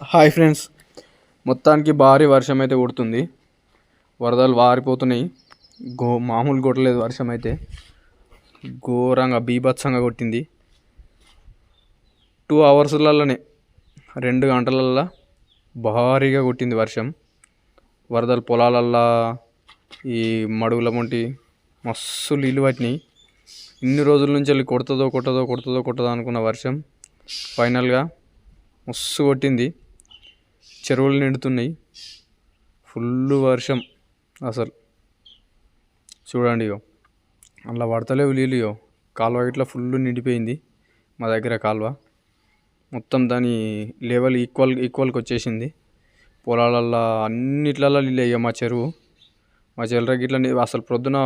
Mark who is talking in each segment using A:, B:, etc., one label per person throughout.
A: Hi friends, మొత్తానికి భారీ వర్షం అయితే కొడుతుంది. వరదలు వారిపోతున్నాయి. మామూలు కొట్టలేదు, వర్షం అయితే ఘోరంగా బీభత్సంగా కొట్టింది. 2 అవర్స్లలోనే 2 గంటలల్లో భారీగా కొట్టింది వర్షం. వరదలు పొలాలల్లో ఈ మడుగుల వంటి మస్తు నీళ్ళు పట్టినాయి. ఇన్ని రోజుల నుంచి వెళ్ళి కొడుతుందో అనుకున్న వర్షం ఫైనల్గా మస్తు కొట్టింది. చెరువులు నిండుతున్నాయి. ఫుల్ వర్షం అసలు చూడండి. అలా పడతలేవు నీళ్ళు. కాలువ ఇట్లా ఫుల్ నిండిపోయింది. మా దగ్గర కాలువ మొత్తం దాని లెవెల్ ఈక్వల్కి వచ్చేసింది. పొలాలల్లో అన్నిట్లలో నీళ్ళు. మా చెరువు గిట్ల అసలు ప్రొద్దున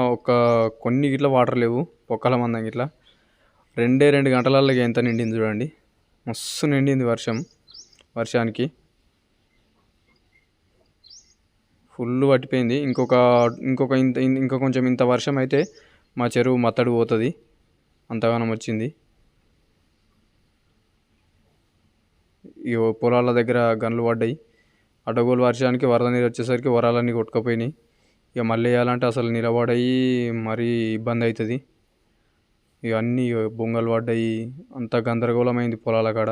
A: కొన్ని గిట్ల వాటర్ లేవు. పొక్కల మందం గిట్ల 2 గంటలలో ఎంత నిండింది చూడండి. మస్తు నిండింది వర్షానికి ఫుల్ పట్టిపోయింది. ఇంకా కొంచెం ఇంత వర్షం అయితే మా చెరువు మత్తడి పోతుంది. అంతగానం వచ్చింది. ఈ పొలాల దగ్గర గన్లు పడ్డాయి. అడ్డగోలు వర్షానికి వరద నీరు వచ్చేసరికి వరాలన్నీ కొట్టుకుపోయినాయి. ఇక మళ్ళీ వేయాలంటే అసలు నిలబడాయి, మరీ ఇబ్బంది అవుతుంది. ఇవన్నీ బొంగలు పడ్డాయి. అంత గందరగోళమైంది పొలాల కాడ.